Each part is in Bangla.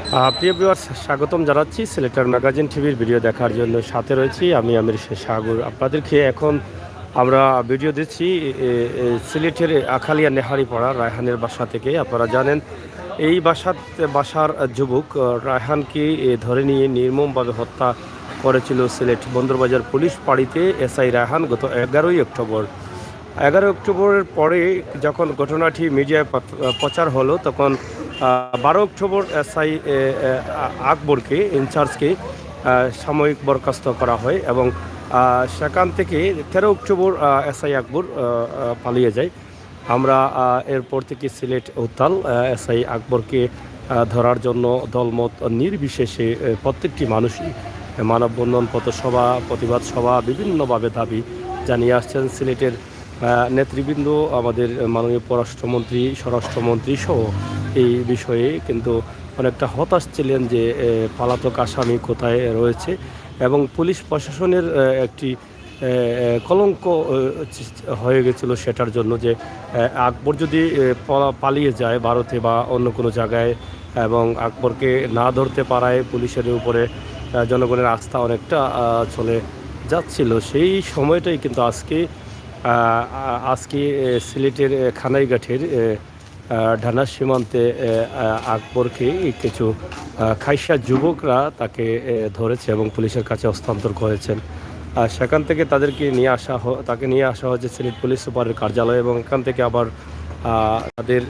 প্রিয় ভিউয়ার্স, স্বাগতম জানাচ্ছি সিলেক্টর ম্যাগাজিন টিভির ভিডিও দেখার জন্য। সাথে রয়েছি আমি আমির সাগর। আপনাদেরকে এখন আমরা ভিডিও দিচ্ছি সিলেটের আখালিয়া নেহারিপাড়া রায়হানের বাসা থেকে। আপনারা জানেন এই বাসার যুবক রায়হানকে ধরে নিয়ে নির্মমভাবে হত্যা করেছিল সিলেট বন্দরবাজার পুলিশ ফাঁড়িতে এসআই রায়হান গত 11ই অক্টোবরের পরে যখন ঘটনাটি মিডিয়ায় প্রচার হলো, তখন 12 অক্টোবর এসআই আকবরকে ইনচার্জকে সাময়িক বরখাস্ত করা হয় এবং সেখান থেকে 13 অক্টোবর এসআই আকবর পালিয়ে যায়। আমরা এরপর থেকে সিলেট উত্তাল। এসআই আকবরকে ধরার জন্য দলমত নির্বিশেষে প্রত্যেকটি মানুষই মানববন্ধন, পথসভা, প্রতিবাদ সভা বিভিন্নভাবে দাবি জানিয়ে আসছেন। সিলেটের নেতৃবৃন্দ, আমাদের মাননীয় পররাষ্ট্রমন্ত্রী, স্বরাষ্ট্রমন্ত্রী সহ এই বিষয়ে কিন্তু অনেকটা হতাশ ছিলেন যে পলাতক আসামি কোথায় রয়েছে, এবং পুলিশ প্রশাসনের একটি কলঙ্ক হয়ে গেছিল সেটার জন্য যে আকবর যদি পালিয়ে যায় ভারতে বা অন্য কোনো জায়গায়, এবং আকবরকে না ধরতে পারায় পুলিশের উপরে জনগণের আস্থা অনেকটা চলে যাচ্ছিল। সেই সময়টাই কিন্তু আজকে সিলেটের খানাইঘাটের ঢানা সীমান্তে আকবরকে কিছু খাইশা যুবকরা তাকে ধরেছে এবং পুলিশের কাছে হস্তান্তর করেছেন। সেখান থেকে তাকে নিয়ে আসা হয়েছে সিলেট পুলিশ সুপারের কার্যালয়, এবং এখান থেকে আবার তাদের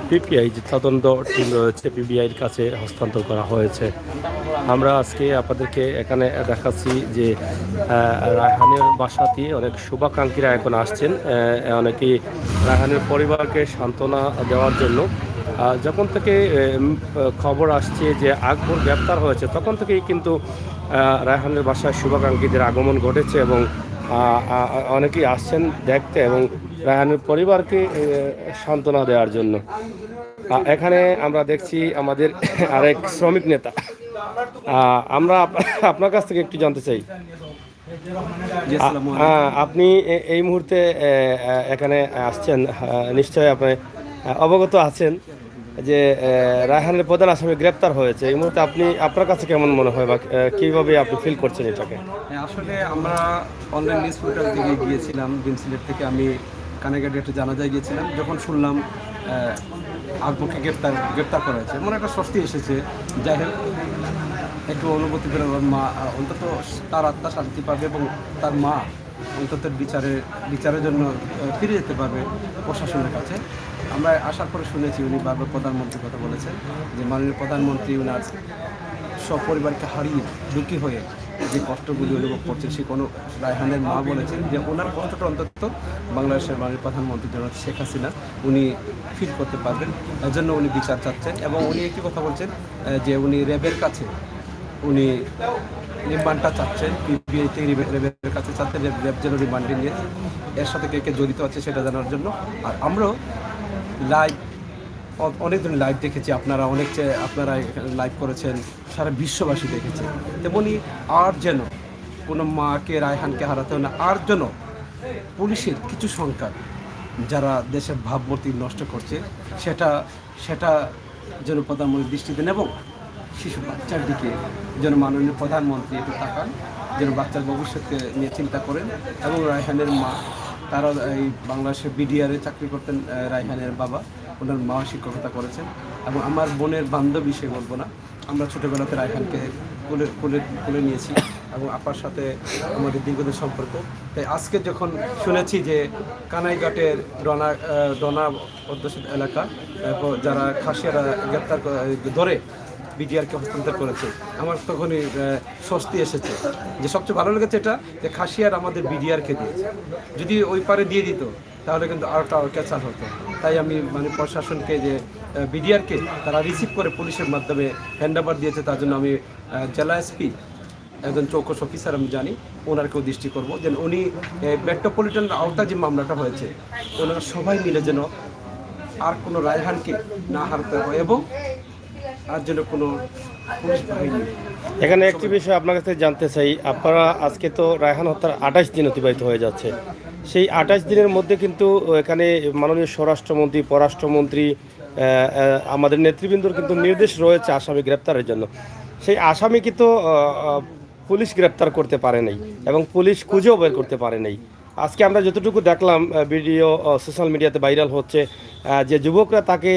পিপিআই যে তদন্ত টিম রয়েছে পিবিআইয়ের কাছে হস্তান্তর করা হয়েছে। আমরা আজকে আপনাদেরকে এখানে দেখাচ্ছি যে রায়হানের বাসাতে অনেক শুভাকাঙ্ক্ষীরা এখন আসছেন। অনেকেই রায়হানের পরিবারকে সান্ত্বনা দেওয়ার জন্য। যখন থেকে খবর আসছে যে আকবর গ্রেপ্তার হয়েছে, তখন থেকেই কিন্তু রায়হানের বাসায় শুভাকাঙ্ক্ষীদের আগমন ঘটেছে এবং অনেকেই আসছেন দেখতে এবং রায়হানের পরিবারকে সান্ত্বনা দেওয়ার জন্য। এখানে আমরা দেখছি আমাদের আরেক শ্রমিক নেতা। আমরা আপনার কাছ থেকে একটু জানতে চাই, আপনি এই মুহূর্তে এখানে আসছেন, নিশ্চয়ই আপনি অবগত আছেন যে রায়হানের প্রধান আসামি গ্রেপ্তার হয়েছে। এই মুহূর্তে আপনার কাছে কেমন মনে হয় বা কীভাবে আপনি ফিল করছেন এটাকে? আসলে আমরা অনলাইন নিউজ পোর্টাল থেকে গিয়েছিলাম, সিলেট থেকে আমি কানাইঘাটে একটা জানাজায় গিয়েছিলাম। যখন শুনলাম আকবরকে গ্রেপ্তার করা হয়েছে, মনে একটা স্বস্তি এসেছে। যাই হোক, একটু অনুভূতি করে মা অন্তত তার আত্মা শান্তি পাবে এবং তার মা অন্তত বিচারের জন্য ফিরে যেতে পারবে প্রশাসনের কাছে। আমরা আসার পরে শুনেছি উনি বারবার প্রধানমন্ত্রীর কথা বলেছেন যে মাননীয় প্রধানমন্ত্রী উনার সব পরিবারকে হারিয়ে দুঃখী হয়ে যে কষ্টগুলি অনুভব করছেন, সে কোনো রায়হানের মা বলেছেন যে ওনার কষ্টটা অন্তত বাংলাদেশের মাননীয় প্রধানমন্ত্রী জনাব শেখ হাসিনা উনি ফিল করতে পারবেন। এর জন্য উনি বিচার চাচ্ছেন এবং উনি একটি কথা বলছেন যে উনি র্যাবের কাছে উনি রিমান্ডটা চাচ্ছেন, পিবিআই থেকে র্যাবের কাছে চাচ্ছেন, র্যাব যেন রিমান্ডে নিয়ে এর সাথে কে জড়িত আছে সেটা জানার জন্য। আর আমরাও লাইভ অনেক দিন লাইভ দেখেছি, আপনারা লাইভ করেছেন, সারা বিশ্ববাসী দেখেছে। তেমনি আর যেন কোনো মাকে রায়হানকে হারাতে হয় না, আর যেন পুলিশের কিছু সংখ্যা যারা দেশের ভাবমূর্তি নষ্ট করছে সেটা যেন প্রধানমন্ত্রী দৃষ্টি দেন এবং শিশু বাচ্চার দিকে যেন মাননীয় প্রধানমন্ত্রী একটু তাকান, যেন বাচ্চার ভবিষ্যৎকে নিয়ে চিন্তা করেন। এবং রায়হানের মা, তারা এই বাংলাদেশে বিডিআরে চাকরি করতেন, রায়হানের বাবা, ওনার মা শিক্ষকতা করেছেন। এবং আমার বোনের বান্ধবী, সে বলবো না, আমরা ছোটোবেলাতে রায়হানকে কোলে নিয়েছি এবং আপার সাথে আমাদের দীর্ঘদিন সম্পর্ক। তাই আজকে যখন শুনেছি যে কানাইঘাটের ডনা অধ্যুষিত এলাকা যারা খাসিয়ারা গ্রেপ্তার ধরে বিডিআরকে হস্তান্তর করেছে, আমার তখনই স্বস্তি এসেছে। যে সবচেয়ে ভালো লেগেছে এটা যে খাসিয়ার আমাদের বিডিআরকে দিয়েছে, যদি ওই পারে দিয়ে দিত তাহলে কিন্তু আরও ক্যাচাল হতো। তাই আমি প্রশাসনকে যে বিডিআরকে তারা রিসিভ করে পুলিশের মাধ্যমে হ্যান্ডওভার দিয়েছে, তার জন্য আমি জেলা এসপি একজন চৌকস অফিসার আমি জানি, ওনারকেও দৃষ্টি করবো যেন উনি মেট্রোপলিটন আওতায় যে মামলাটা হয়েছে ওনারা সবাই মিলে যেন আর কোনো রায়হানকে না হারতে হয় এবং আর যেন কোনো পুলিশ বাহিনী। এখানে একটি বিষয় আপনার কাছে জানতে চাই, আপনারা আজকে তো রায়হান হত্যার 28 দিন অতিবাহিত হয়ে যাচ্ছে। সেই 28 দিনের মধ্যে কিন্তু এখানে মাননীয় স্বরাষ্ট্রমন্ত্রী, পররাষ্ট্রমন্ত্রী আমাদের নেতৃবৃন্দর কিন্তু নির্দেশ রয়েছে আসামি গ্রেপ্তারের জন্য। সেই আসামি কিন্তু পুলিশ গ্রেপ্তার করতে পারে নাই এবং পুলিশ খুঁজেও বের করতে পারে নাই। আজকে আমরা যতটুকু দেখলাম ভিডিও সোশ্যাল মিডিয়াতে ভাইরাল হচ্ছে, যে যুবকরা তাকে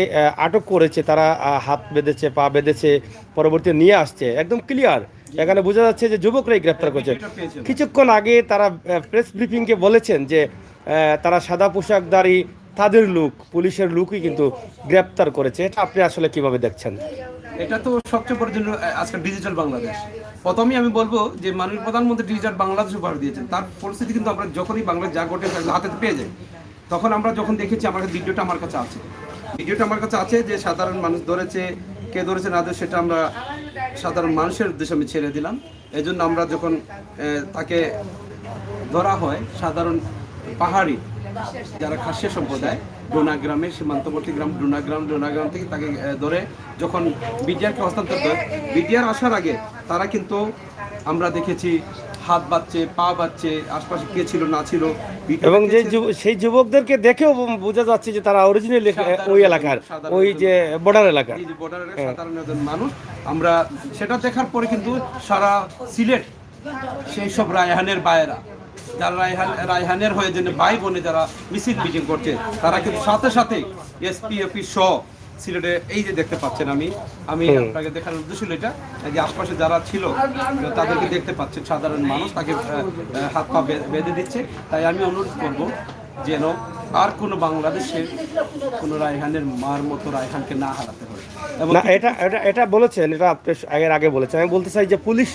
আটক করেছে, তারা হাত বেঁধেছে, পা বেঁধেছে, পরবর্তী নিয়ে আসছে, একদম ক্লিয়ার এখানে বোঝা যাচ্ছে যে যুবকরাই গ্রেপ্তার করছে। কিছুক্ষণ আগে তারা প্রেস ব্রিফিংকে বলেছেন যে তারা সাদা পোশাকধারী তাদের লুক, পুলিশের লুকই কিন্তু গ্রেপ্তার করেছে। এটা আপনি আসলে কিভাবে দেখছেন? এটা তো সবচেয়ে বড় জন্য আজকাল ডিজিটাল বাংলাদেশ। প্রথমেই আমি বলবো যে মাননীয় প্রধানমন্ত্রী ডিজিটাল বাংলাদেশ উপহার দিয়েছেন। তার পরিস্থিতি কিন্তু আমরা যখনই বাংলাদেশ যা ঘটে হাতে পেয়ে যাই, তখন আমরা যখন দেখেছি, আমার ভিডিওটা আমার কাছে আছে, যে সাধারণ মানুষ ধরেছে, কে ধরেছে না ধরেছে সেটা আমরা সাধারণ মানুষের উদ্দেশ্যে আমি ছেড়ে দিলাম। এই জন্য আমরা যখন তাকে ধরা হয়, সাধারণ পাহাড়ি যারা খাসিয়া সম্প্রদায়, ডোনা গ্রামের সীমান্তবর্তী গ্রাম ডোনাগ্রাম থেকে তাকে ধরে যখন বিডিআরকে হস্তান্তর করে, বিডিআর আসার আগে তারা কিন্তু আমরা দেখেছি হাত বাচ্ছে, পা বাচ্ছে, আশপাশে কে ছিল না ছিল, এবং যে সেই যুবকদেরকে দেখেও বোঝা যাচ্ছে যে তারা অরিজিনাল ওই এলাকার, ওই যে বর্ডার এলাকার সাধারণ মানুষ। আমরা সেটা দেখার পরে কিন্তু সারা সিলেট সেই সব রায়হানের বায়েরা, যারা রায়হানের হয়ে জন্য ভাই বোনে যারা মিছিল মিটিং করছে, তারা কিন্তু সাথে সাথে এসপি অফিস সহ সিলেটে এই যে দেখতে পাচ্ছেন, আমি আপনাকে দেখার উদ্দেশ্য ছিল এটা, যে আশপাশে যারা ছিল তাদেরকে দেখতে পাচ্ছেন, সাধারণ মানুষ তাকে হাত পা বেঁধে দিচ্ছে। তাই আমি অনুরোধ করব যেন আর কোনো বাংলাদেশে কোনো রায়হানের মার মতো রায়হানকে না হারাতে হয়। না, এটা বলেছেন, এটা আপনি আগে বলেছেন। আমি বলতে চাই যে পুলিশ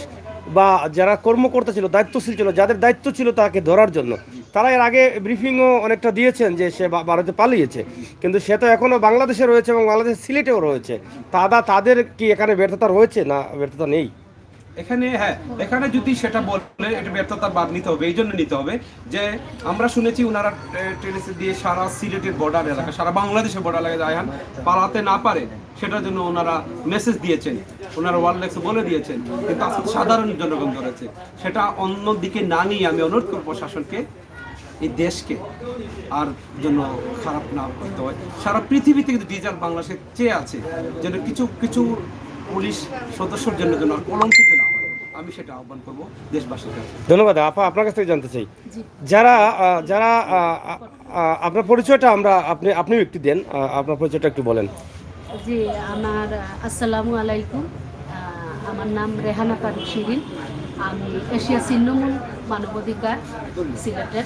বা যারা কর্মকর্তা ছিল, দায়িত্বশীল ছিল, যাদের দায়িত্ব ছিল তাকে ধরার জন্য, তারা এর আগে ব্রিফিংও অনেকটা দিয়েছেন যে সে ভারতে পালিয়েছে, কিন্তু সে তো এখনও বাংলাদেশে রয়েছে এবং বাংলাদেশের সিলেটেও রয়েছে। তাদের কি এখানে ব্যর্থতা রয়েছে না ব্যর্থতা নেই? এখানে যদি সেটা বলে এটা ব্যর্থতা বাদ নিতে হবে, এই জন্য নিতে হবে যে আমরা শুনেছি ওনারা ট্রেনে দিয়ে সারা সিলেটের বর্ডার এলাকা, সারা বাংলাদেশের বর্ডার এলাকায় রায়হান পালাতে না পারে সেটার জন্য ওনারা মেসেজ দিয়েছেন, ওনারা ওয়ারলেক্স বলে দিয়েছেন, কিন্তু আজকে সাধারণ জনগণ ধরেছে। সেটা অন্য দিকে না নিয়ে আমি অনুরোধ করব প্রশাসনকে, এই দেশকে আর জন্য খারাপ না করতে হয়। সারা পৃথিবীতে কিন্তু ডিজিটাল বাংলাদেশে চেয়ে আছে যেন কিছু কিছু পুলিশ সদস্যর জন্য যেন কলঙ্কিত না হয়, আমি সেটা আহ্বান করবো দেশবাসীর কাছে। ধন্যবাদ আপা। আপনার কাছ থেকে জানতে চাই, যারা যারা আপনার পরিচয়টা আপনি একটু দেন, আপনার পরিচয়টা একটু বলেন। জি, আমার আসসালামু আলাইকুম। আমার নাম রেহানা ফারুক শিরিন। আমি এশিয়া ছিন্নমূল মানবাধিকার সিলেটের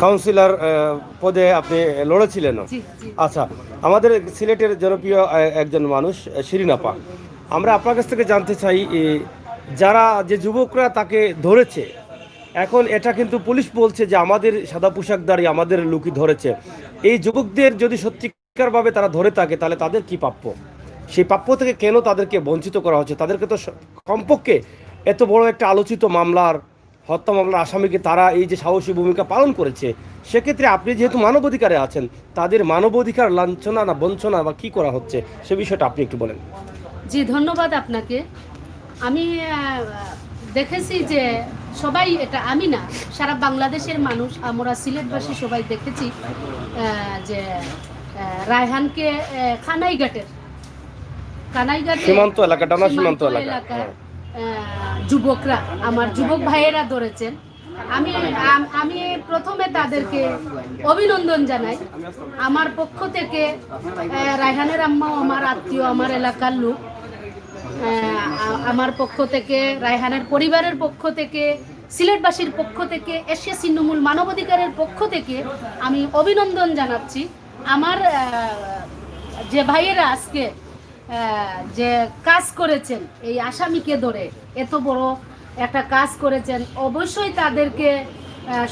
কাউন্সিলর পদে আপনি লড়েছিলেন। আচ্ছা, আমাদের সিলেটের জনপ্রিয় একজন মানুষ শিরিন আপা, আমরা আপনার কাছ থেকে জানতে চাই, যারা যে যুবকরা তাকে ধরেছে, এখন এটা কিন্তু পুলিশ বলছে যে আমাদের সাদা পোশাকধারী, আমাদের লোকই ধরেছে। এই যুবকদের যদি সত্যিকারভাবে তারা ধরে থাকে, তাহলে তাদের কি প্রাপ্য? সেই প্রাপ্য থেকে কেন তাদেরকে বঞ্চিত করা হচ্ছে? তাদেরকে তো কমপক্ষে এত বড় একটা আলোচিত মামলার, হত্যা মামলার আসামিকে তারা এই যে সাহসী ভূমিকা পালন করেছে, সেক্ষেত্রে আপনি যেহেতু মানবাধিকারে আছেন, তাদের মানবাধিকার লাঞ্ছনা না বঞ্চনা বা কী করা হচ্ছে সে বিষয়টা আপনি একটু বলেন। জি, ধন্যবাদ আপনাকে। আমি দেখেছি যে সবাই, এটা আমি না, সারা বাংলাদেশের মানুষ, আমরা সিলেটবাসী সবাই দেখেছি যে রায়হানকে কানাইঘাটের সীমান্ত এলাকা, ডানা সীমান্ত এলাকার যুবকরা, আমার যুবক ভাইয়েরা ধরেছেন। আমি প্রথমে তাদেরকে অভিনন্দন জানাই আমার পক্ষ থেকে। রায়হানের আম্মাও আমার আত্মীয়, আমার এলাকার লোক। আমার পক্ষ থেকে, রায়হানের পরিবারের পক্ষ থেকে, সিলেটবাসীর পক্ষ থেকে, এশিয়া ছিন্নমূল মানবাধিকারের পক্ষ থেকে আমি অভিনন্দন জানাচ্ছি। আমার যে ভাইয়েরা আজকে যে কাজ করেছেন, এই আসামিকে ধরে এত বড় একটা কাজ করেছেন, অবশ্যই তাদেরকে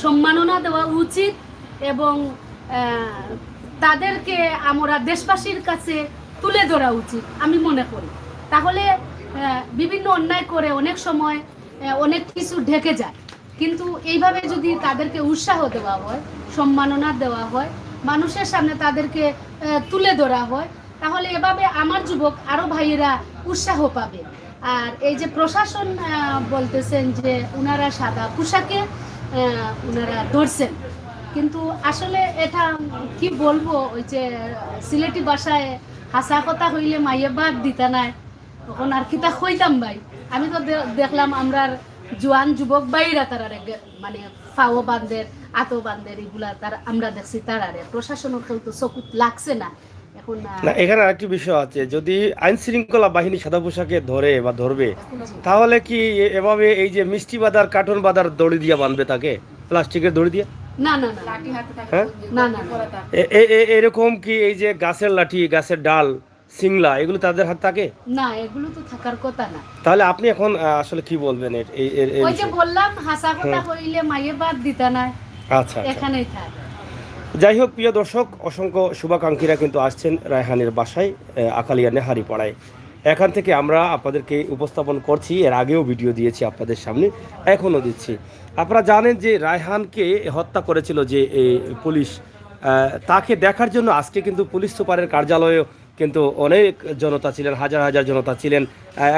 সম্মাননা দেওয়া উচিত এবং তাদেরকে আমরা দেশবাসীর কাছে তুলে ধরা উচিত আমি মনে করি। তাহলে বিভিন্ন অন্যায় করে অনেক সময় অনেক কিছু ঢেকে যায়, কিন্তু এইভাবে যদি তাদেরকে উৎসাহ দেওয়া হয়, সম্মাননা দেওয়া হয়, মানুষের সামনে তাদেরকে তুলে ধরা হয়, তাহলে এভাবে আমার যুবক আরও ভাইয়েরা উৎসাহ পাবে। আর এই যে প্রশাসন বলতেছেন যে ওনারা সাদা পোশাকে ওনারা ধরছেন, কিন্তু আসলে এটা কি বলবো, ওই যে সিলেটি ভাষায় হাসা কথা হইলে মাইয়ে বাদ দিতা নাই, তখন আর কিতা কইতাম ভাই। আমি তো দেখলাম আমরার জোয়ান যুবক বাইরা তারারে মানে ফাও বান্ধের আতো বান্ধের এগুলা তার আমরা দেখছি তারারে প্রশাসনের কেউ তো চকুত লাগছে না এখন। না, এখানে আরেকটি বিষয় আছে, যদি আইন শৃঙ্খলা বাহিনী সাদা পোশাকে ধরে বা ধরবে, তাহলে কি এভাবে এই যে মিষ্টি বাঁধার কার্টুন বাঁধার দড়ি দিয়ে বাঁধবে তাকে, প্লাস্টিকের দড়ি দিয়ে? না না না হ্যাঁ, না না এরকম কি এই যে গাছের লাঠি, গাছের ডাল, সিংলা, এগুলো তাদের হাত থাকে? না, এগুলো তো থাকার কথা না। তাহলে আপনি এখন আসলে কি বলবেন এই ওই যে বিষয়ে? বললাম হাসা কথা হইলে মাইয়ে বাদ দিতা না, আচ্ছা, এখানেই থাক। যাই হোক, প্রিয় দর্শক, অসংখ্য শুভাকাঙ্ক্ষীরা কিন্তু আসছেন রায়হানের বাসায় আকালিয়া নেহারিপাড়ায়। এখান থেকে আমরা আপনাদেরকে উপস্থাপন করছি, এর আগেও ভিডিও দিয়েছি আপনাদের সামনে, এখনও দিচ্ছি। আপনারা জানেন যে রায়হানকে হত্যা করেছিল যে পুলিশ, তাকে দেখার জন্য আজকে কিন্তু পুলিশ সুপারের কার্যালয়েও কিন্তু অনেক জনতা ছিলেন, হাজার হাজার জনতা ছিলেন।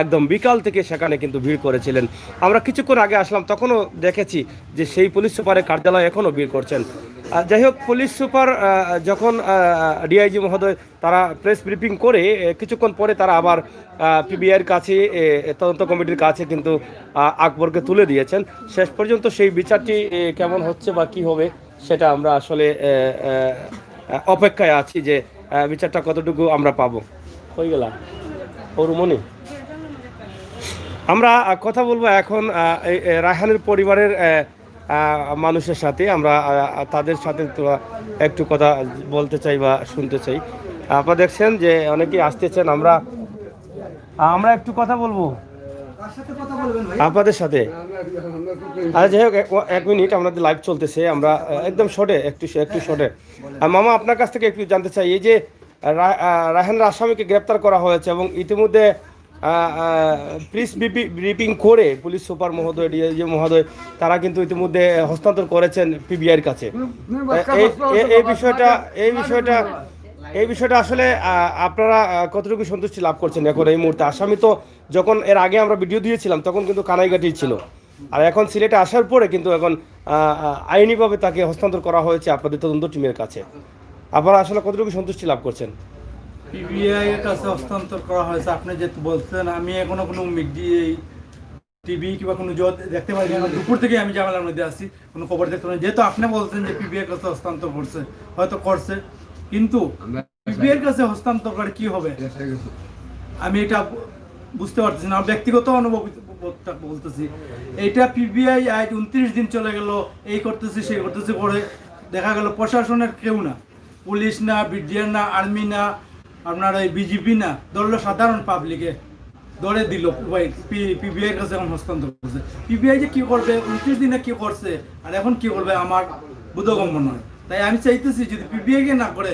একদম বিকাল থেকে সেখানে কিন্তু ভিড় করেছিলেন। আমরা কিছুক্ষণ আগে আসলাম, তখনও দেখেছি যে সেই পুলিশ সুপারের কার্যালয়ে এখনও ভিড় করছেন। যাই হোক, পুলিশ সুপার যখন ডিআইজি মহোদয় তারা প্রেস ব্রিফিং করে কিছুক্ষণ পরে তারা আবার পিবিআইয়ের কাছে, তদন্ত কমিটির কাছে কিন্তু আকবরকে তুলে দিয়েছেন। শেষ পর্যন্ত সেই বিচারটি কেমন হচ্ছে বা কী হবে সেটা আমরা আসলে অপেক্ষায় আছি যে বিচারটা কতটুকু আমরা পাবো। হয়ে গেলাম ওরুমনি, আমরা কথা বলবো এখন রায়হানের পরিবারের মানুষের সাথে। আমরা তাদের সাথে একটু কথা বলতে চাই বা শুনতে চাই। আপনারা দেখছেন যে অনেকেই আসতেছেন, আমরা একটু কথা বলবো আপনাদের সাথে। আচ্ছা, যাই হোক, এক মিনিট, আমাদের লাইভ চলতেছে, আমরা একদম শর্টে একটু শর্টে। মামা, আপনার কাছ থেকে একটু জানতে চাই, এই যে রায়হানের আসামিকে গ্রেপ্তার করা হয়েছে এবং ইতিমধ্যে প্রেস ব্রিফিং করে পুলিশ সুপার মহোদয়, ডিআইজি মহোদয় তারা কিন্তু ইতিমধ্যে হস্তান্তর করেছেন পিবিআইয়ের কাছে। এই বিষয়টা আসলে আপনারা কতটুকু সন্তুষ্টি লাভ করছেন এখন এই মুহূর্তে? আসামি তো যখন এর আগে আমরা ভিডিও দিয়েছিলাম তখন কিন্তু কানাইঘাটি ছিল, আর এখন সিলেটে আসার পরে কিন্তু এখন আইনিভাবে তাকে হস্তান্তর করা হয়েছে আপনাদের তদন্ত টিমের কাছে। আপনারা আসলে কতটুকু সন্তুষ্টি লাভ করছেন? পিবিআই এর কাছে হস্তান্তর করা হয়েছে। আপনি যেহেতু বলছেন, আমি এখনো কোনো মিডিয়া, টিভি কিংবা কোনো দেখতে পাই না, দুপুর থেকে আমি ঝামেলার মধ্যে আছি, কোনো খবর দেখতে পাই। যেহেতু আপনি বলছেন যে পিবিআই এর কাছে হস্তান্তর করছে, হয়তো করছে, কিন্তু পিবিআই এর কাছে হস্তান্তর করে কি হবে আমি এটা বুঝতে পারতেছি না। ব্যক্তিগত অনুভবটা বলতেছি, এটা পিবিআই আজ 29 দিন চলে গেল, এই করতেছি সেই করতেছি করে দেখা গেল প্রশাসনের কেউ না, পুলিশ না, বিডিআর না, আর্মি না, আপনার এই বিজেপি না, ধরলো সাধারণ পাবলিকে ধরে দিল পিবিআই এর কাছে এখন হস্তান্তর করছে। পিবিআই যে কি করবে, 29 দিনে কি করছে আর এখন কি করবে আমার বোধগম্য নয়। তাই আমি চাইতেছি যদি পিবিআই কে না করে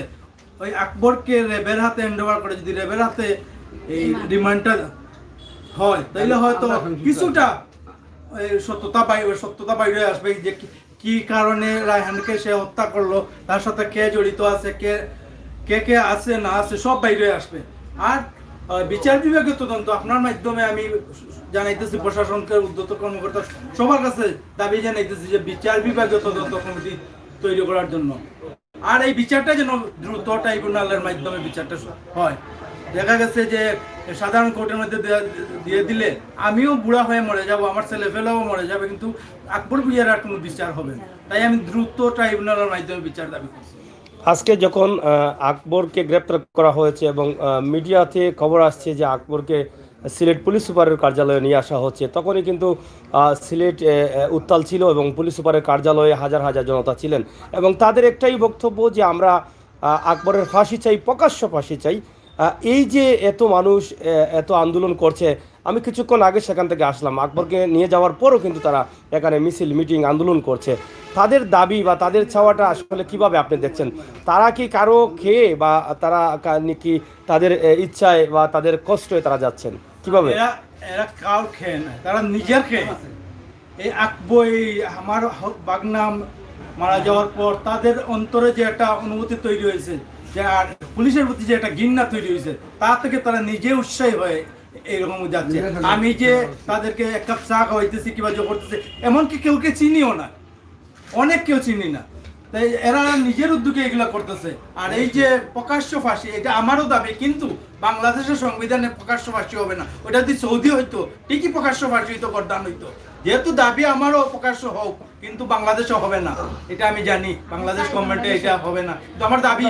ওই আকবরকে র্যাবের হাতে হ্যান্ডওভার করে, যদি র্যাবের হাতে এই রিমান্ডটা হয়, তাইলে হয়তো কিছুটা সত্যতা বাইরে আসবে যে কি কারণে রায়হানকে সে হত্যা করলো, তার সাথে কে জড়িত আছে, কে কে আছে না আছে, সব বাইরে আসবে। আর বিচার বিভাগীয় তদন্ত আপনার মাধ্যমে আমি জানাইতেছি প্রশাসনকে, উদ্যত কর্মকর্তা সবার কাছে দাবি জানাইতেছি যে বিচার বিভাগীয় তদন্ত কমিটি তৈরি করার জন্য। আর এই বিচারটা যেন দ্রুত ট্রাইব্যুনালের মাধ্যমে বিচারটা হয়। দেখা গেছে যে সাধারণ কোর্টের মধ্যে দিয়ে দিলে আমিও বুড়া হয়ে মরে যাব, আমার ছেলেফেলাও মরে যাবে, কিন্তু আকবর ভূঁইয়ার আর কোনো বিচার হবে না। তাই আমি দ্রুত ট্রাইব্যুনালের মাধ্যমে বিচার দাবি করছি। আজকে যখন আকবরকে গ্রেপ্তার করা হয়েছে এবং মিডিয়াতে খবর আসছে যে আকবরকে সিলেট পুলিশ সুপারের কার্যালয়ে নিয়ে আসা হচ্ছে, তখনই কিন্তু সিলেট উত্তাল ছিল এবং পুলিশ সুপারের কার্যালয়ে হাজার হাজার জনতা ছিলেন এবং তাদের একটাই বক্তব্য যে আমরা আকবরের ফাঁসি চাই, প্রকাশ্য ফাঁসি চাই। এই যে এত মানুষ এত আন্দোলন করছে, আমি কিছুক্ষণ আগে সেখান থেকে আসলাম, আকবরকে নিয়ে যাওয়ার পরও কিন্তু তারা এখানে মিছিল, মিটিং, আন্দোলন করছে। তাদের দাবি বা তাদের চাওয়াটা আসলে কিভাবে আপনি দেখছেন? তারা কি কারো খেয়ে বা তারা কি তাদের ইচ্ছায় বা তাদের কষ্টে তারা যাচ্ছেন কিভাবে? এরা কাউ খেয়ে না, তারা নিজের খেয়ে। এই আকবর, আমার বাগনাম মারা যাওয়ার পর তাদের অন্তরে যে একটা অনুভূতি তৈরি হয়েছে, যে আর পুলিশের প্রতি যে একটা ঘৃণা তৈরি হয়েছে, তা থেকে তারা নিজে উৎসাহী হয়ে এইরকম যাচ্ছে। আমি যে তাদেরকে এক কাপ চা খাওয়াইতেছি কিংবা জো করতেছি, এমনকি কেউকে চিনিও না, অনেক কেউ চিনি না। তাই এরা নিজের উদ্যোগে এগুলো করতেছে। আর এই যে প্রকাশ্য ফাঁসি, এটা আমারও দাবি, কিন্তু বাংলাদেশের সংবিধানে প্রকাশ্য ফাঁসি হবে না। ওটা যদি সৌদি হইতো ঠিকই প্রকাশ্য ফাঁসি হইতো, গর্দান হইতো। যেহেতু দাবি আমারও প্রকাশ্য হোক, কিন্তু বাংলাদেশে হবে না, এটা আমি জানি। বাংলাদেশ গভর্নমেন্টে এটা হবে না, কিন্তু আমার দাবি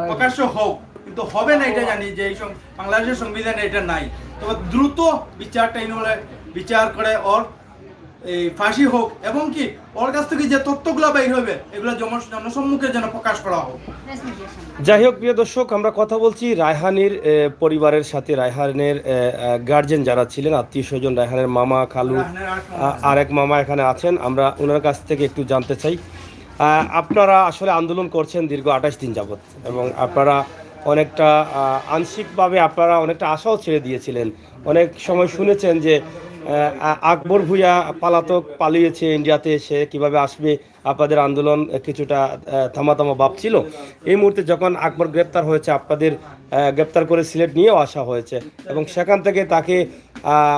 প্রকাশ্য হোক, কিন্তু হবে না এটা জানি যে এই বাংলাদেশের সংবিধানে এটা নাই। তবে দ্রুত বিচারটা ইনহলে বিচার করে ওর এই ফাঁসি হোক, এবং কি ওর কাছ থেকে যে তথ্যগুলো বাইর হবে এগুলো জনসম্মুখে যেন প্রকাশ করা হোক। যাই হোক প্রিয় দর্শক, আমরা কথা বলছি রায়হানের পরিবারের সাথে। রায়হানের গার্জেন যারা ছিলেন, আত্মীয় স্বজন, রায়হানের মামা, খালু, আরেক মামা এখানে আছেন। আমরা ওনার কাছ থেকে একটু জানতে চাই, আপনারা আসলে আন্দোলন করছেন দীর্ঘ 28 দিন যাবত, এবং আপনারা অনেকটা আংশিকভাবে আপনারা অনেকটা আশাও ছেড়ে দিয়েছিলেন। অনেক সময় শুনেছেন যে আকবর ভূঁইয়া পলাতক পালিয়েছে ইন্ডিয়াতে, সে কিভাবে আসবে, আপনাদের আন্দোলন কিছুটা থামাথামা ভাব ছিল। এই মুহূর্তে যখন আকবর গ্রেপ্তার হয়েছে, আপনাদের গ্রেপ্তার করে সিলেট নিয়েও আসা হয়েছে, এবং সেখান থেকে তাকে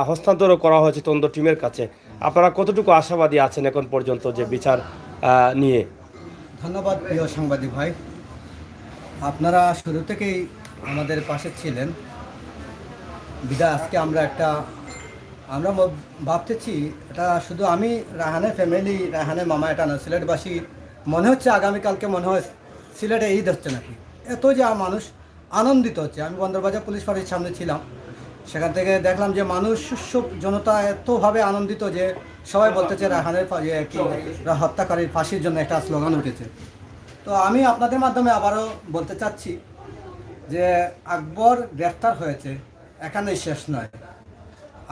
হস্তান্তরও করা হয়েছে তদন্ত টিমের কাছে। আপনারা কতটুকু আশাবাদী আছেন এখন পর্যন্ত যে বিচার নিয়ে? ধন্যবাদ প্রিয় সাংবাদিক ভাই, আপনারা শুরু থেকেই আমাদের পাশে ছিলেন। বিদায় আজকে আমরা ভাবতেছি, এটা শুধু আমি, রায়হানের ফ্যামিলি, রায়হানের মামা, এটা না, সিলেটবাসী মনে হচ্ছে আগামীকালকে মনে হয় সিলেটে ঈদ হচ্ছে নাকি, এত যে মানুষ আনন্দিত হচ্ছে। আমি বন্দরবাজার পুলিশ ফাঁড়ির সামনে ছিলাম, সেখান থেকে দেখলাম যে মানুষ জনতা এতভাবে আনন্দিত যে সবাই বলতেছে রায়হানের হত্যাকারীর ফাঁসির জন্য একটা স্লোগান উঠেছে। তো আমি আপনাদের মাধ্যমে আবারও বলতে চাচ্ছি যে আকবর গ্রেফতার হয়েছে, এখানেই শেষ নয়।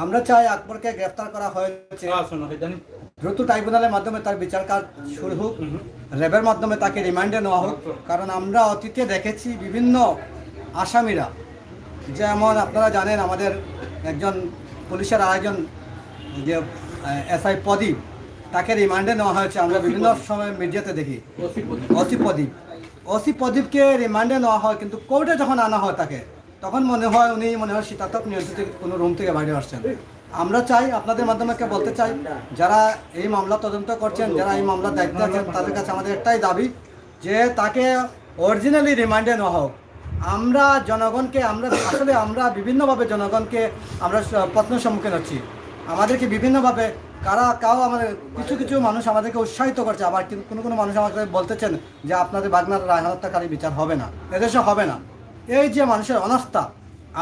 আমরা চাই আকবরকে গ্রেফতার করা হয়েছে, দ্রুত ট্রাইব্যুনালের মাধ্যমে তার বিচার কাজ শুরু হোক, র্যাবের মাধ্যমে তাকে রিমান্ডে নেওয়া হোক। কারণ আমরা অতীতে দেখেছি বিভিন্ন আসামিরা, যেমন আপনারা জানেন আমাদের একজন পুলিশের আরেকজন যে এসআই প্রদীপ, তাকে রিমান্ডে নেওয়া হয়েছে। আমরা বিভিন্ন সময় মিডিয়াতে দেখি ওসি প্রদীপকে রিমান্ডে নেওয়া হয়, কিন্তু কোর্টে যখন আনা হয় তাকে, তখন মনে হয় শীতাতপ নিয়ন্ত্রিত কোনো রুম থেকে বাইরে আসছেন। আমরা চাই, আপনাদের মাধ্যমে বলতে চাই, যারা এই মামলা তদন্ত করছেন, যারা এই মামলার দায়িত্বে আছেন, তাদের কাছে আমাদের একটাই দাবি যে তাকে অরিজিনালি রিমান্ডে নেওয়া হোক। আমরা জনগণকে, আমরা বিভিন্নভাবে জনগণকে আমরা প্রশ্নের সম্মুখীন হচ্ছি। আমাদেরকে বিভিন্নভাবে আমাদের কিছু মানুষ আমাদেরকে উৎসাহিত করছে, আবার কোনো মানুষ আমাদের বলতেছেন যে আপনাদের বাগনার রায়হান হত্যাকারী বিচার হবে না, এদেশে হবে না। এই যে মানুষের অনাস্থা,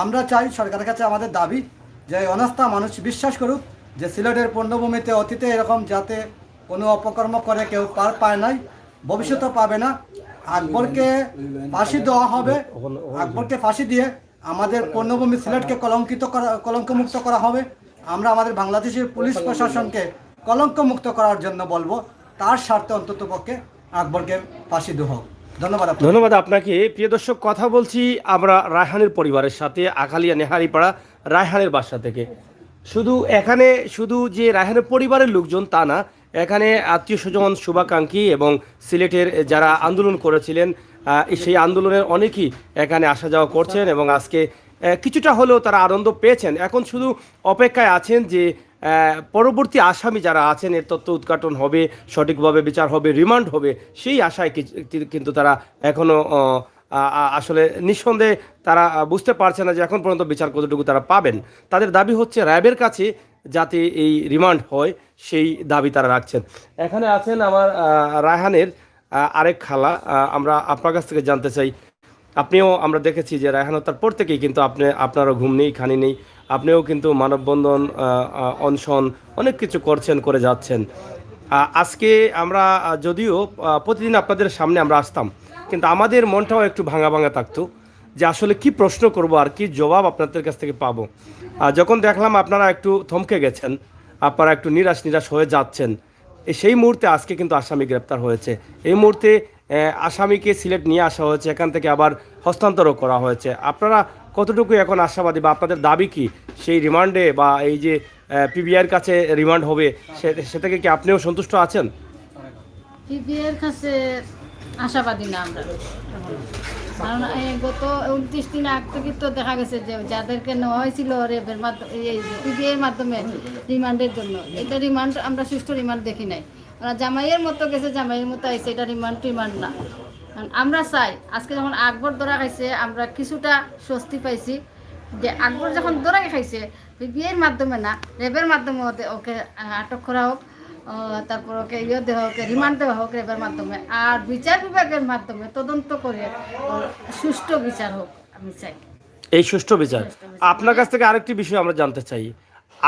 আমরা চাই, সরকারের কাছে আমাদের দাবি যে অনাস্থা মানুষ বিশ্বাস করুক যে সিলেটের পূর্ণভূমিতে অতীতে এরকম যাতে কোনো অপকর্ম করে কেউ পার পায় নাই, ভবিষ্যতেও পাবে না। আকবরকে ফাঁসি দেওয়া হবে, আকবরকে ফাঁসি দিয়ে আমাদের পূর্ণভূমি সিলেটকে কলঙ্কমুক্ত করা হবে। আমরা আমাদের বাংলাদেশের পুলিশ প্রশাসনকে কলঙ্কমুক্ত করার জন্য বলবো, তার স্বার্থে অন্ততপক্ষে আকবরকে ফাঁসি দেওয়া হোক। ধন্যবাদ আপনাকে। প্রিয় দর্শক, কথা বলছি আমরা রায়হানের পরিবারের সাথে, আখালিয়া নেহারিপাড়া রায়হানের বাসা থেকে। শুধু যে রায়হানের পরিবারের লোকজন তা না, এখানে আত্মীয় স্বজন, শুভাকাঙ্ক্ষী এবং সিলেটের যারা আন্দোলন করেছিলেন, সেই আন্দোলনের অনেকেই এখানে আসা যাওয়া করছেন, এবং আজকে কিছুটা হলেও তারা আনন্দ পেয়েছেন। এখন শুধু অপেক্ষায় আছেন যে পরবর্তী আসামি যারা আছেন, এর তথ্য উদ্ঘাটন হবে, সঠিকভাবে বিচার হবে, রিমান্ড হবে, সেই আশায় কিন্তু তারা এখনও আসলে নিঃসন্দেহে তারা বুঝতে পারছে না যে এখন পর্যন্ত বিচার কতটুকু তারা পাবেন। তাদের দাবি হচ্ছে র্যাবের কাছে যাতে এই রিমান্ড হয়, সেই দাবি তারা রাখছেন। এখানে আছেন আমার রায়হানের আরেক খালা। আমরা আপনার কাছ থেকে জানতে চাই, আপনিও, আমরা দেখেছি যে রায়হান হত্যার পর থেকেই কিন্তু আপনারও ঘুম নেই, খানি নেই, আপনিও কিন্তু মানববন্ধন, অনশন, অনেক কিছু করে যাচ্ছেন। আজকে আমরা যদিও প্রতিদিন আপনাদের সামনে আমরা আসতাম, কিন্তু আমাদের মনটাও একটু ভাঙা থাকতো যে আসলে কি প্রশ্ন করব আর কি জবাব আপনাদের কাছ থেকে পাবো। যখন দেখলাম আপনারা একটু থমকে গেছেন, আপনারা একটু নিরাশ হয়ে যাচ্ছেন, সেই মুহূর্তে আজকে কিন্তু আসামি গ্রেপ্তার হয়েছে। এই মুহূর্তে আসামিকে সিলেট নিয়ে আসা হয়েছে, এখান থেকে আবার হস্তান্তরও করা হয়েছে। আপনারা কতটুকু এখন আশাবাদী, বা আপনাদের দাবি কি সেই রিমান্ডে, বা এই যে পিবিআইয়ের কাছে রিমান্ড হবে, সে থেকে কি আপনিও সন্তুষ্ট আছেন? পিবিআইয়ের কাছে আশাবাদী না আমরা, কারণ গত 29 দিন আগ থেকে তো দেখা গেছে যে যাদেরকে নেওয়া হয়েছিল র্যাবের মাধ্যমে, পিবিআইয়ের মাধ্যমে রিমান্ডের জন্য, এটা রিমান্ড আমরা সুষ্ঠু রিমান্ড দেখি নাই। ওরা জামাইয়ের মতো গেছে, জামাইয়ের মতো আইছে, এটা রিমান্ড না। কারণ আমরা চাই আজকে যখন আকবর ধরা খাইছে আমরা কিছুটা স্বস্তি পাইছি যে আকবর যখন ধরা খাইছে বিয়ের মাধ্যমে না, রেবের মাধ্যমে ওকে আটক করা হোক, তারপর ওকে দেওয়া হোক, রিমান্ড দেওয়া হোক রেবের মাধ্যমে, আর বিচার বিভাগের মাধ্যমে তদন্ত করে ওর সুষ্ঠু বিচার হোক আমি চাই। এই সুষ্ঠু বিচার। আপনার কাছ থেকে আরেকটি বিষয় আমরা জানতে চাই,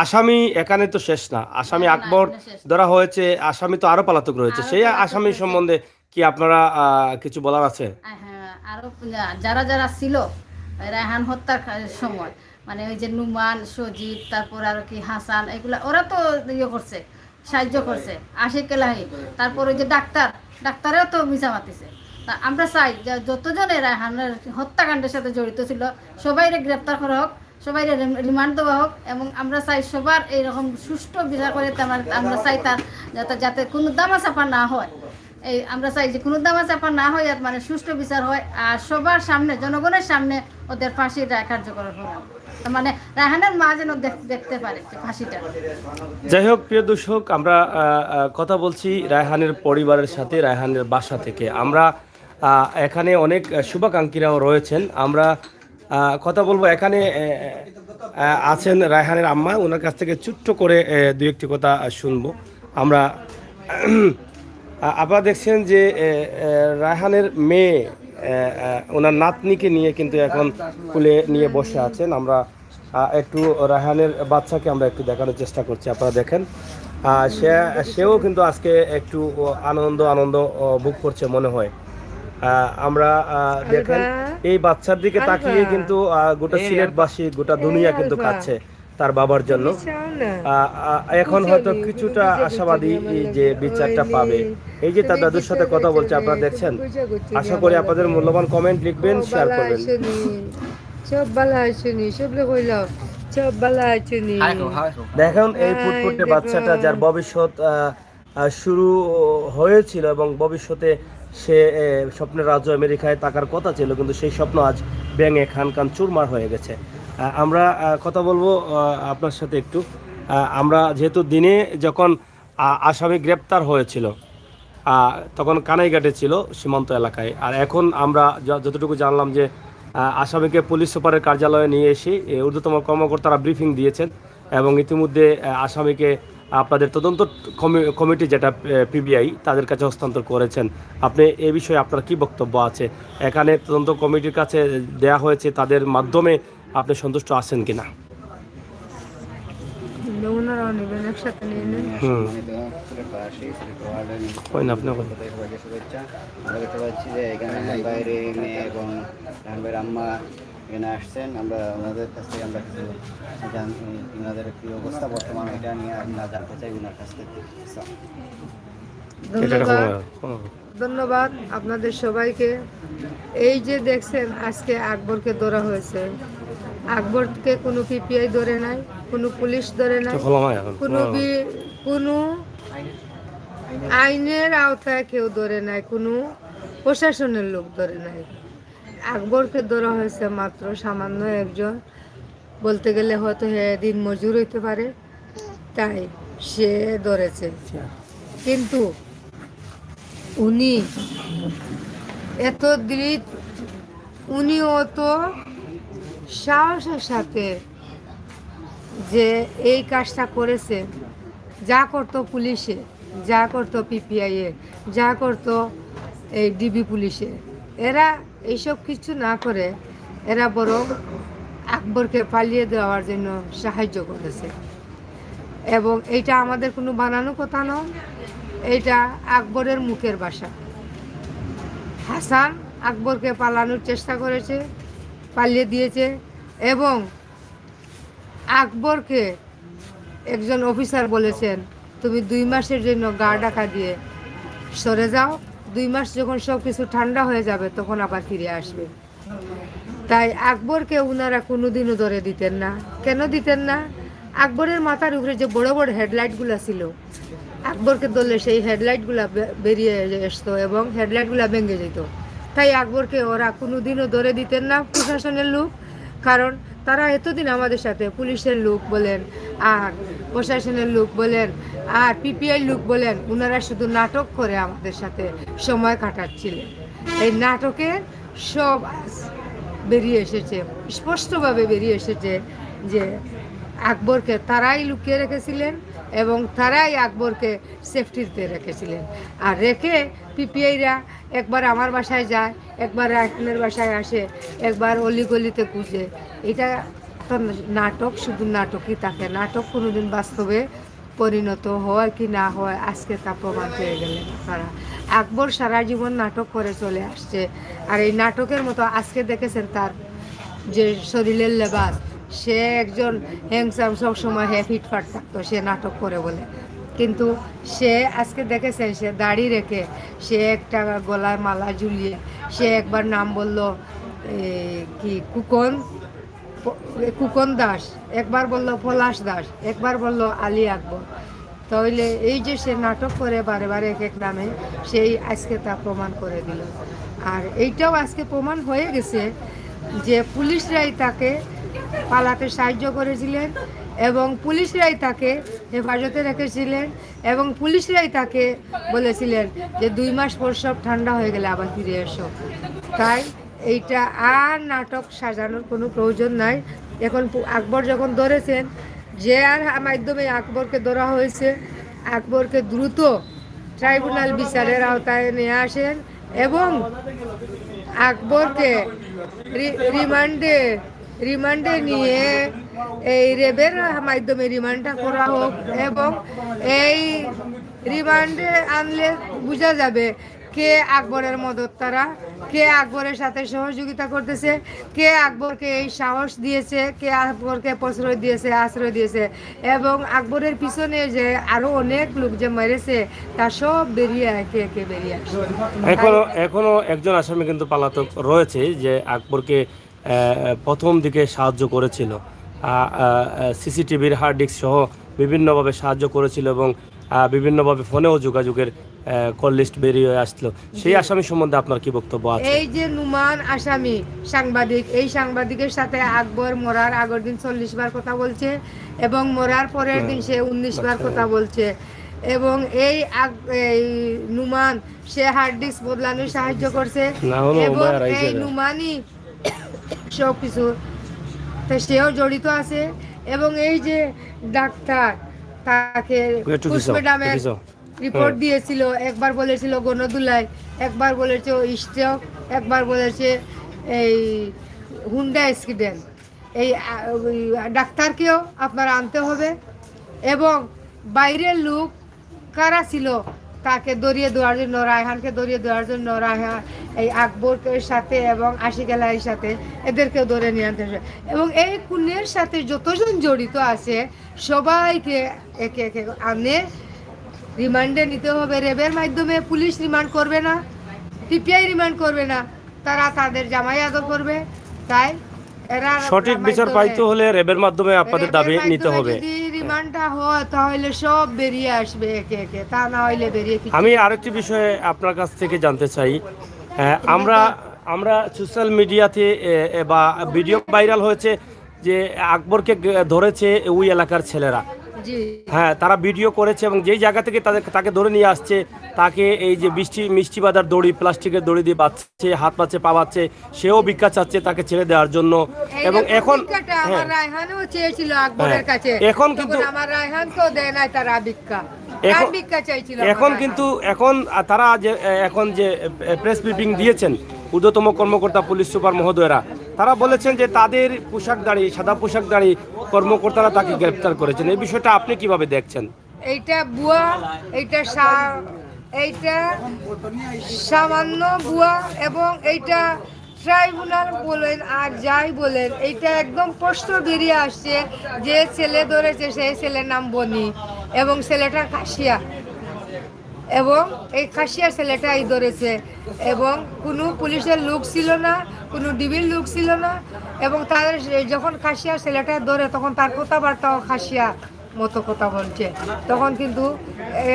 আসামি এখানে তো শেষ না, আসামি আকবর ধরা হয়েছে, আসামি তো আরো পলাতক রয়েছে, সেই আসামি সম্বন্ধে কি আপনারা কিছু বলার আছে? হ্যাঁ, আরো যারা যারা ছিল রায়হান হত্যার সময়, মানে ওই যে নুমান, সজীব, তারপর আর কি হাসান, এগুলা ওরা তো ইয়ে করছে, সাহায্য করছে, আশিক এলাহি, তারপর ওই যে ডাক্তারেও তো মিশা মাতিছে। তা আমরা চাই যে যতজনে রায়হানের হত্যাকাণ্ডের সাথে জড়িত ছিল সবাইরে গ্রেপ্তার করা হোক, সবাইরে রিমান্ড দেওয়া হোক, এবং আমরা চাই সবার এইরকম সুষ্ঠু বিচার করে আমরা চাই তার যাতে কোনো দামাচাপা না হয়। এই আমরা চাই যে কোনো দামাচাপা না হয়, মানে সুষ্ঠু বিচার হয়, আর সবার সামনে, জনগণের সামনে ওদের ফাঁসির রায় কার্যকর হয়, মানে রায়হানের মা যেন দেখতে পারে যে ফাঁসিটা। যাই হোক, প্রিয় দর্শক, আমরা কথা বলছি রায়হানের পরিবারের সাথে, রায়হানের বাসা থেকে। আমরা এখানে অনেক শুভাকাঙ্ক্ষীরাও রয়েছেন, আমরা কথা বলবো। এখানে আছেন রায়হানের আম্মা, ওনার কাছ থেকে ছোট্ট করে দু একটি কথা শুনবো আমরা। আপনারা দেখছেন যে রায়হানের মেয়ে ওনার নাতনিকে নিয়ে কিন্তু এখন কুলে নিয়ে বসে আছেন। আমরা একটু রায়হানের বাচ্চাকে আমরা একটু দেখানোর চেষ্টা করছি, আপনারা দেখেন। সেও কিন্তু আজকে একটু আনন্দ ভোগ করছে মনে হয়। আমরা দেখেন এই বাচ্চার দিকে তাকিয়ে কিন্তু গোটা সিলেটবাসী, গোটা দুনিয়া কিন্তু কাঁদছে তার বাবার জন্য। এখন হয়তো কিছুটা আশাবাদী যে বিচারটা পাবে। এই যে তার দাদুর সাথে কথা বলছে, আপনারা দেখছেন। আশা করি আপনাদের মূল্যবান কমেন্ট লিখবেন, শেয়ার করবেন। সব ভালো আছেনি, সব লোক হইল, সব ভালো আছেনি। দেখুন এই ফুটফুটে বাচ্চাটা, যার ভবিষ্যৎ শুরু হয়েছিল এবং ভবিষ্যতে সে স্বপ্নের রাজ্য আমেরিকায় থাকার কথা ছিল, কিন্তু সেই স্বপ্ন আজ ব্যাঙে খান চুরমার হয়ে গেছে। আমরা কথা বলবো আপনার সাথে একটু। আমরা যেহেতু দিনে যখন আসামি গ্রেপ্তার হয়েছিল তখন কানাইঘাটে ছিল, সীমান্ত এলাকায়, আর এখন আমরা যতটুকু জানলাম যে আসামিকে পুলিশ সুপারের কার্যালয়ে নিয়ে এসে ঊর্ধ্বতম কর্মকর্তারা ব্রিফিং দিয়েছেন এবং ইতিমধ্যে আসামিকে আপনাদের তদন্ত কমিটি যেটা পিবিআই তাদের কাছে হস্তান্তর করেছেন। আপনি এ বিষয়ে আপনার কি বক্তব্য আছে? এখানে তদন্ত কমিটির কাছে দেয়া হয়েছে, তাদের মাধ্যমে আপনি সন্তুষ্ট আছেন কিনা? ওনারাও নেবেন, একসাথে নিয়ে নেন। শুভেচ্ছা। আমরা দেখতে পাচ্ছি যে এখানে বাইরে মেয়ে এবং রানবের আম্মা এখানে আসছেন। আমরা ওনাদের কাছ থেকে আমরা কিছু ওনাদের কি অবস্থা বর্তমান এটা নিয়ে আমরা জানতে চাই ওনার কাছ থেকে। ধন্যবাদ আপনাদের সবাইকে। এই যে দেখছেন আজকে আকবরকে ধরা হয়েছে, আকবরকে কোনো পিপিআই ধরে নাই, কোনো পুলিশ ধরে নাই, কোনো আইনের আওতায় কেউ ধরে নাই, কোনো প্রশাসনের লোক ধরে নাই। আকবরকে ধরা হয়েছে মাত্র সামান্য একজন, বলতে গেলে হয়তো দিন মজুর হইতে পারে, তাই সে ধরেছে। কিন্তু উনি এত দৃঢ়, উনি অত সাহসের সাথে যে এই কাজটা করেছে, যা করতো পুলিশে, যা করতো পিপিআইয়ে, যা করতো এই ডিবি পুলিশে, এরা এইসব কিছু না করে এরা বরং আকবরকে পালিয়ে দেওয়ার জন্য সাহায্য করেছে। এবং এইটা আমাদের কোনো বানানো কথা নয়, এইটা আকবরের মুখের ভাষা। হাসান আকবরকে পালানোর চেষ্টা করেছে, পালিয়ে দিয়েছে, এবং আকবরকে একজন অফিসার বলেছেন তুমি 2 মাসের জন্য গা ঢাকা দিয়ে সরে যাও, 2 মাস যখন সব কিছু ঠান্ডা হয়ে যাবে তখন আবার ফিরে আসবে। তাই আকবরকে ওনারা কোনোদিনও ধরে দিতেন না। কেন দিতেন না? আকবরের মাথার উপরে যে বড় বড় হেডলাইটগুলো ছিল, আকবরকে ধরলে সেই হেডলাইটগুলো বেরিয়ে আসতো এবং হেডলাইটগুলো ভেঙে যেত। তাই আকবরকে ওরা কোনোদিনও ধরে দিতেন না প্রশাসনের লোক, কারণ তারা এতদিন আমাদের সাথে পুলিশের লোক বলেন আর প্রশাসনের লোক বলেন আর পিপিআই লোক বলেন, ওনারা শুধু নাটক করে আমাদের সাথে সময় কাটাচ্ছিলেন। এই নাটকের সব আজ বেরিয়ে এসেছে, স্পষ্টভাবে বেরিয়ে এসেছে যে আকবরকে তারাই লুকিয়ে রেখেছিলেন এবং তারাই আকবরকে সেফটিতে রেখেছিলেন। আর রেখে পিপিআইরা একবার আমার বাসায় যায়, একবার রায়হানের বাসায় আসে, একবার অলিগলিতে খুঁজে। এটা তো নাটক, শুধু নাটকই থাকে, নাটক কোনোদিন বাস্তবে পরিণত হয় কি না হয় আজকে তা প্রমাণ পেয়ে গেলেন তারা। আকবর সারা জীবন নাটক করে চলে আসছে, আর এই নাটকের মতো আজকে দেখেছেন তার যে শরীরের লেবাস, সে একজন হ্যাংসাম, সবসময় ফিটফাট থাকতো সে নাটক করে বলে। কিন্তু সে আজকে দেখেছেন সে দাড়ি রেখে, সে একটা গলায় মালা ঝুলিয়ে, সে একবার নাম বলল কি কুকন দাস, একবার বলল পলাশ দাস, একবার বলল আলী আকবর। তাহলে এই যে সে নাটক করে বারে বারে এক এক নামে, সেই আজকে তা প্রমাণ করে দিল। আর এইটাও আজকে প্রমাণ হয়ে গেছে যে পুলিশরাই তাকে পালাতে সাহায্য করেছিলেন এবং পুলিশরাই তাকে হেফাজতে রেখেছিলেন এবং পুলিশরাই তাকে বলেছিলেন যে 2 মাস পর সব ঠান্ডা হয়ে গেলে আবার ফিরে এসো। তাই এইটা আর নাটক সাজানোর কোনো প্রয়োজন নাই। এখন আকবর যখন ধরেছেন, যে আর মাধ্যমে আকবরকে ধরা হয়েছে, আকবরকে দ্রুত ট্রাইব্যুনাল বিচারের আওতায় নিয়ে আসেন এবং আকবরকে রিমান্ডে নিয়ে এই রেবের মাধ্যমে রিমান্ডটা করা হোক এবং এই রিমান্ডে আনলে বোঝা যাবে কে আকবরের মদতকারী, কে আকবরের সাথে সহযোগিতা করতেছে, কে আকবরকে এই সাহস দিয়েছে, কে আকবরকে প্রশ্রয় দিয়েছে, আশ্রয় দিয়েছে এবং আকবরের পিছনে যে আরো অনেক লোক যে মেরেছে তা সব বেরিয়ে একে একে বেরিয়ে আসে। এখনো একজন আসামি কিন্তু পলাতক রয়েছে যে আকবরকে প্রথম দিকে সাহায্য করেছিল, সিসিটিভির হার্ড ডিস্ক সহ বিভিন্নভাবে সাহায্য করেছিল এবং বিভিন্নভাবে ফোনেও যোগাযোগের কল লিস্ট বেরিয়ে আসলো। সেই আসামি সম্বন্ধে আপনার কি বক্তব্য আছে? এই যে নুমান আসামি সাংবাদিক, এই সাংবাদিকের সাথে আকবর মরার আগের দিন 40 বার কথা বলছে এবং মরার পরের দিন সে 19 বার কথা বলছে এবং এই নুমান সে হার্ড ডিস্ক বদলানোর সাহায্য করছে এবং এই নুমানই সব কিছু সেও জড়িত আছে এবং এই যে ডাক্তার তাকে পুষ্পেডামের রিপোর্ট দিয়েছিল, একবার বলেছিল গণদুলাই, একবার বলেছে স্ট্রোক, একবার বলেছে এই হুন্ডা অ্যাক্সিডেন্ট। এই ডাক্তারকেও আপনারা আনতে হবে এবং বাইরের লোক কারা ছিল তাকে দরিয়ে দেওয়ার জন্য, রায়হানকে দরিয়ে দেওয়ার জন্য রায়হান এই আকবরের সাথে এবং আশিক আলাইয়ের সাথে এদেরকেও ধরে নিয়ে আনতে হবে এবং এই খুনের সাথে যতজন জড়িত আছে সবাইকে একে একে আনে রিমান্ডে নিতে হবে। রেবের মাধ্যমে পুলিশ রিমান্ড করবে না, পিপিআই রিমান্ড করবে না, তারা তাদের জামাই আদর করবে। তাই এরা সঠিক বিচার পাইতে হলে রেবের মাধ্যমে আপনাদের দাবি নিতে হবে। যদি রিমান্ডটা হয় তাহলে সব বেরিয়ে আসবে একে একে, তা না হইলে বেরিয়ে আমি আরেকটি বিষয়ে আপনার কাছ থেকে জানতে চাই, আমরা সোশ্যাল মিডিয়াতে বা ভিডিও ভাইরাল হয়েছে যে আকবরকে ধরেছে ওই এলাকার ছেলেরা, হ্যাঁ তারা ভিডিও করেছে এবং যেই জায়গা থেকে তাকে ধরে নিয়ে আসছে তাকে এই যে মিষ্টি বাঁধার দড়ি, প্লাস্টিকের দড়ি দিয়ে বাঁধছে, হাত পাচ্ছে, পা বাঁধছে, সেও ভিক্ষা চাচ্ছে তাকে ছেড়ে দেওয়ার জন্য। এবং এখন রায়হানও চেয়েছিল আকবরের কাছে, এখন কিন্তু আমার রায়হানকেও দেয় নাই তারা ভিক্ষা, ভিক্ষা চাইছিল। এখন কিন্তু তারা যে এখন যে প্রেস ব্রিফিং দিয়েছেন ঊর্ধ্বতম কর্মকর্তা পুলিশ সুপার মহোদয়রা, তারা বলেছেন যে তাদের পোশাকধারী, সাদা পোশাকধারী কর্মকর্তারা তাকে গ্রেফতার করেছেন। এই বিষয়টা আপনি কিভাবে দেখছেন? এইটা বুয়া, এইটা সামান্য বুয়া এবং এইটা ট্রাইব্যুনাল বলেন আর যাই বলেন, এইটা একদম স্পষ্ট বেরিয়ে আসছে যে ছেলে ধরেছে সেই ছেলের নাম বনি এবং ছেলেটা কাশিয়া এবং এই কাশিয়া ছেলেটাই ধরেছে এবং কোনো পুলিশের লোক ছিল না, কোনো ডিবির লোক ছিল না এবং তাদের যখন কাশিয়া ছেলেটা ধরে তখন তার কথাবার্তাও কাশিয়া মতো কথা বলছে। তখন কিন্তু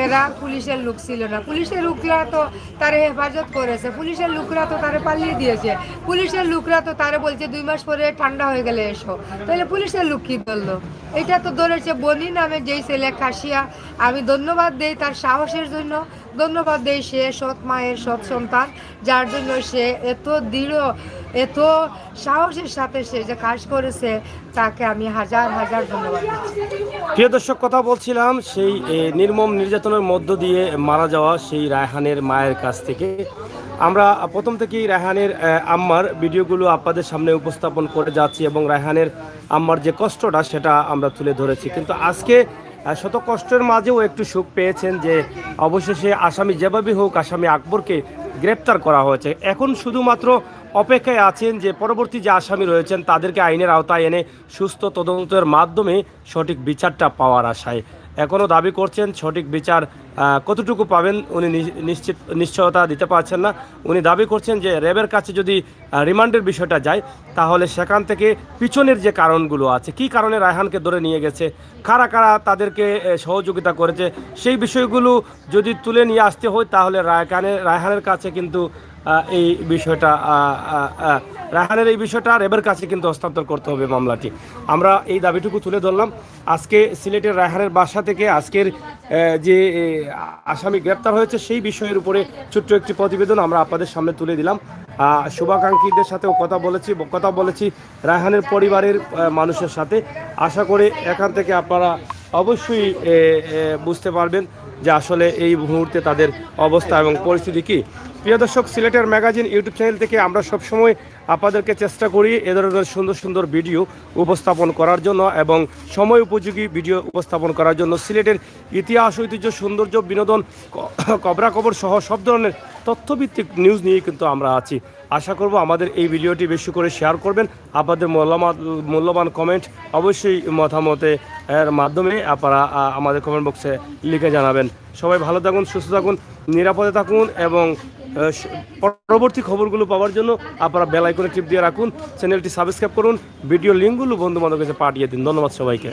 এরা পুলিশের লোক ছিল না, পুলিশের লোকরা তো তারে হেফাজত করেছে, পুলিশের লোকরা তো তারে পালিয়ে দিয়েছে, পুলিশের লোকরা তো তারে বলছে 2 মাস পরে ঠান্ডা হয়ে গেলে এসো। তাহলে পুলিশের লোক কি ধরলো? এটা তো ধরেছে বনি নামে যেই ছেলে খাসিয়া। আমি ধন্যবাদ দেই তার সাহসের জন্য, ধন্যবাদ দেই সে সৎ মায়ের সৎ সন্তান, যার জন্য সে এত দৃঢ় এত সাহসের সাথে সে যে কাজ করেছে, তাকে আমি হাজার হাজার ধন্যবাদ দিচ্ছি। প্রিয় দর্শক, কথা বলছিলাম সেই নির্মম নির্যাতনের মধ্য দিয়ে মারা যাওয়া সেই রায়হানের মায়ের কাছ থেকে। আমরা প্রথম থেকেই রায়হানের আম্মার ভিডিওগুলো আপনাদের সামনে উপস্থাপন করে যাচ্ছি এবং রায়হানের আম্মার যে কষ্টটা সেটা আমরা তুলে ধরেছি। কিন্তু আজকে শত কষ্টের মাঝেও একটু সুখ পেয়েছেন যে অবশেষে আসামি যেভাবেই হোক আসামি আকবরকে গ্রেপ্তার করা হয়েছে। এখন শুধুমাত্র অপেক্ষায় আছেন যে পরবর্তী যে আসামি রয়েছেন তাদেরকে আইনের আওতায় এনে সুস্থ তদন্তের মাধ্যমে সঠিক বিচারটা পাওয়ার আশায়। এখনও দাবি করছেন সঠিক বিচার কতটুকু পাবেন উনি নিশ্চয়তা দিতে পারছেন না। উনি দাবি করছেন যে র্যাবের কাছে যদি রিমান্ডের বিষয়টা যায় তাহলে সেখান থেকে পিছনের যে কারণগুলো আছে, কী কারণে রায়হানকে ধরে নিয়ে গেছে, কারা কারা তাদেরকে সহযোগিতা করেছে, সেই বিষয়গুলো যদি তুলে নিয়ে আসতে হয় তাহলে রায়হানের কাছে কিন্তু এই বিষয়টা রায়হানের এই বিষয়টা র্যাবের কাছে কিন্তু হস্তান্তর করতে হবে মামলাটি। আমরা এই দাবিটুকু তুলে ধরলাম। আজকে সিলেটের রায়হানের বাসা থেকে আজকের যে আসামি গ্রেপ্তার হয়েছে সেই বিষয়ের উপরে ছোট্ট একটি প্রতিবেদন আমরা আপনাদের সামনে তুলে দিলাম। শুভাকাঙ্ক্ষীদের সাথেও কথা বলেছি রায়হানের পরিবারের মানুষের সাথে। আশা করি এখান থেকে আপনারা অবশ্যই বুঝতে পারবেন যে আসলে এই মুহূর্তে তাদের অবস্থা এবং পরিস্থিতি কী। প্রিয় দর্শক, সিলেটের ম্যাগাজিন ইউটিউব চ্যানেল থেকে আমরা সবসময় আপনাদেরকে চেষ্টা করি এ ধরনের সুন্দর সুন্দর ভিডিও উপস্থাপন করার জন্য এবং সময় উপযোগী ভিডিও উপস্থাপন করার জন্য। সিলেটের ইতিহাস, ঐতিহ্য, সৌন্দর্য, বিনোদন, খবরাখবর সহ সব ধরনের তথ্যভিত্তিক নিউজ নিয়ে কিন্তু আমরা আছি। আশা করব আমাদের এই ভিডিওটি বেশি করে শেয়ার করবেন। আপনাদের মূল্যবান কমেন্ট অবশ্যই মতামতের মাধ্যমে আপনারা আমাদের কমেন্ট বক্সে লিখে জানাবেন। সবাই ভালো থাকুন, সুস্থ থাকুন, নিরাপদে থাকুন এবং পরবর্তী খবরগুলো পাওয়ার জন্য আপনারা বেল আইকনে টিপ দিয়ে রাখুন। চ্যানেলটি সাবস্ক্রাইব করুন, ভিডিও লিঙ্কগুলো বন্ধু বান্ধবের কাছে পাঠিয়ে দিন। ধন্যবাদ সবাইকে।